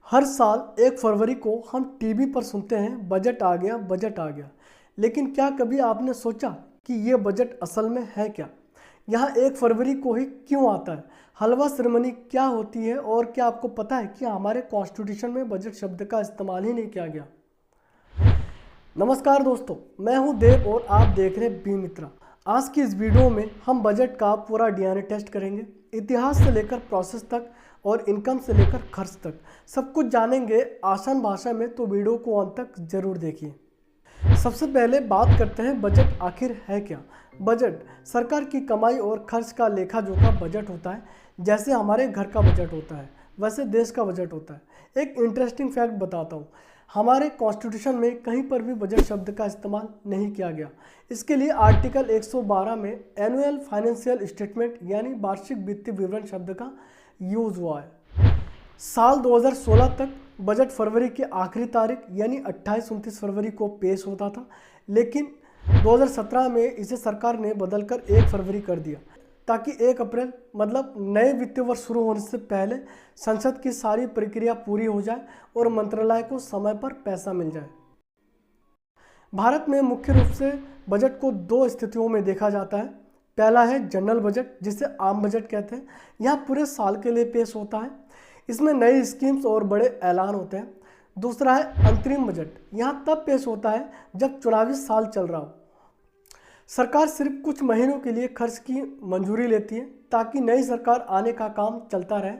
हर साल 1 फरवरी को हम टीवी पर सुनते हैं बजट आ गया, बजट आ गया। लेकिन क्या कभी आपने सोचा कि ये बजट असल में है क्या? यहाँ 1 फरवरी को ही क्यों आता है? हलवा सेरेमनी क्या होती है और क्या आपको पता है कि हमारे कॉन्स्टिट्यूशन में बजट शब्द का इस्तेमाल ही नहीं किया गया? नमस्कार दोस्तों, मैं हूँ देव और आप देख रहे हैं बी मित्रा। आज की इस वीडियो में हम बजट का पूरा डीएनए टेस्ट करेंगे। इतिहास से लेकर प्रोसेस तक और इनकम से लेकर खर्च तक सब कुछ जानेंगे आसान भाषा में, तो वीडियो को अंत तक जरूर देखिए। सबसे पहले बात करते हैं बजट आखिर है क्या। बजट सरकार की कमाई और खर्च का लेखा जोखा बजट होता है। जैसे हमारे घर का बजट होता है वैसे देश का बजट होता है। एक इंटरेस्टिंग फैक्ट बताता हूँ, हमारे कॉन्स्टिट्यूशन में कहीं पर भी बजट शब्द का इस्तेमाल नहीं किया गया। इसके लिए आर्टिकल 112 में एनुअल फाइनेंशियल स्टेटमेंट यानी वार्षिक वित्तीय विवरण शब्द का यूज हुआ है। साल 2016 तक बजट फरवरी की आखिरी तारीख यानी 28-29 फरवरी को पेश होता था, लेकिन 2017 में इसे सरकार ने बदलकर 1 फरवरी कर दिया ताकि 1 अप्रैल मतलब नए वित्तीय वर्ष शुरू होने से पहले संसद की सारी प्रक्रिया पूरी हो जाए और मंत्रालय को समय पर पैसा मिल जाए। भारत में मुख्य रूप से बजट को 2 स्थितियों में देखा जाता है। पहला है जनरल बजट, जिसे आम बजट कहते हैं। यह पूरे साल के लिए पेश होता है। इसमें नई स्कीम्स और बड़े ऐलान होते हैं। दूसरा है अंतरिम बजट, यहाँ तब पेश होता है जब चुनावी साल चल रहा हो। सरकार सिर्फ कुछ महीनों के लिए खर्च की मंजूरी लेती है ताकि नई सरकार आने का काम चलता रहे।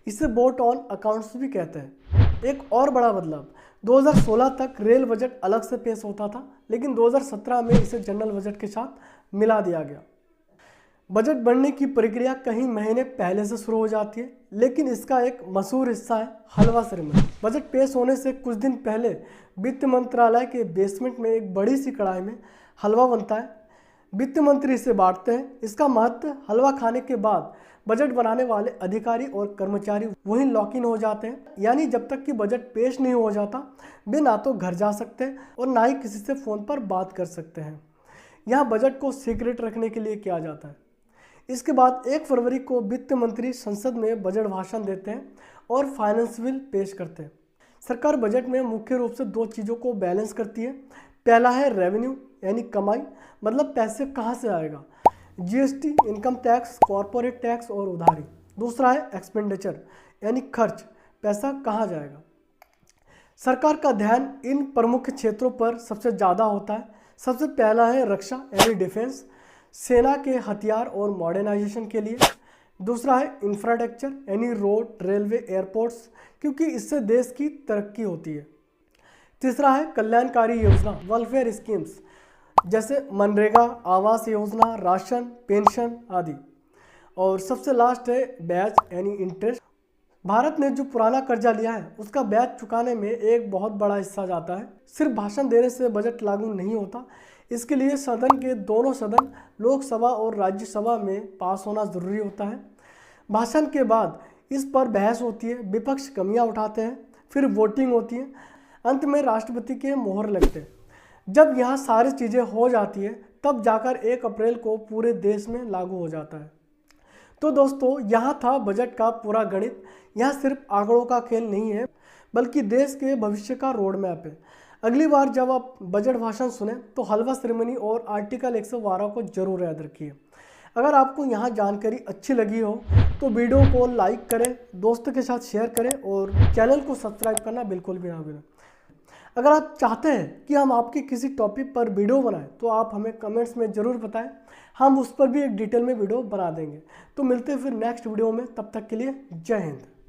इसे वोट ऑन अकाउंट्स भी कहते हैं। एक और बड़ा बदलाव, 2016 तक रेल बजट अलग से पेश होता था, लेकिन 2017 में इसे जनरल बजट के साथ मिला दिया गया। बजट बनने की प्रक्रिया कई महीने पहले से शुरू हो जाती है, लेकिन इसका एक मशहूर हिस्सा है हलवा सेरेमनी। बजट पेश होने से कुछ दिन पहले वित्त मंत्रालय के बेसमेंट में एक बड़ी सी कढ़ाई में हलवा बनता है। वित्त मंत्री इसे बांटते हैं। इसका महत्व, हलवा खाने के बाद बजट बनाने वाले अधिकारी और कर्मचारी वहीं लॉक इन हो जाते हैं, यानी जब तक कि बजट पेश नहीं हो जाता वे ना तो घर जा सकते हैं और ना ही किसी से फ़ोन पर बात कर सकते हैं। यहाँ बजट को सीक्रेट रखने के लिए किया जाता है। इसके बाद 1 फरवरी को वित्त मंत्री संसद में बजट भाषण देते हैं और फाइनेंस बिल पेश करते हैं। सरकार बजट में मुख्य रूप से 2 चीज़ों को बैलेंस करती है। पहला है रेवेन्यू यानी कमाई, मतलब पैसे कहाँ से आएगा, GST, income tax, corporate tax और उधारी। दूसरा है एक्सपेंडिचर यानी खर्च, पैसा कहाँ जाएगा। सरकार का ध्यान इन प्रमुख क्षेत्रों पर सबसे ज़्यादा होता है। सबसे पहला है रक्षा यानी डिफेंस, सेना के हथियार और मॉडर्नाइजेशन के लिए। दूसरा है इंफ्रास्ट्रक्चर यानी रोड, रेलवे, एयरपोर्ट्स, क्योंकि इससे देश की तरक्की होती है। तीसरा है कल्याणकारी योजना, वेलफेयर स्कीम्स, जैसे मनरेगा, आवास योजना, राशन, पेंशन आदि। और सबसे लास्ट है ब्याज यानी इंटरेस्ट। भारत ने जो पुराना कर्जा लिया है उसका ब्याज चुकाने में एक बहुत बड़ा हिस्सा जाता है। सिर्फ भाषण देने से बजट लागू नहीं होता, इसके लिए सदन के दोनों सदन, लोकसभा और राज्यसभा में पास होना ज़रूरी होता है। भाषण के बाद इस पर बहस होती है, विपक्ष कमियां उठाते हैं, फिर वोटिंग होती है, अंत में राष्ट्रपति के मोहर लगते हैं। जब यहाँ सारी चीज़ें हो जाती है तब जाकर 1 अप्रैल को पूरे देश में लागू हो जाता है। तो दोस्तों, यहाँ था बजट का पूरा गणित। यह सिर्फ आंकड़ों का खेल नहीं है, बल्कि देश के भविष्य का रोड मैप है। अगली बार जब आप बजट भाषण सुने तो हलवा सेरेमनी और आर्टिकल 112 को जरूर याद रखिए। अगर आपको यहाँ जानकारी अच्छी लगी हो तो वीडियो को लाइक करें, दोस्तों के साथ शेयर करें और चैनल को सब्सक्राइब करना बिल्कुल भी ना भूलें। अगर आप चाहते हैं कि हम आपके किसी टॉपिक पर वीडियो बनाएं तो आप हमें कमेंट्स में ज़रूर बताएं, हम उस पर भी एक डिटेल में वीडियो बना देंगे। तो मिलते हैं फिर नेक्स्ट वीडियो में, तब तक के लिए जय हिंद।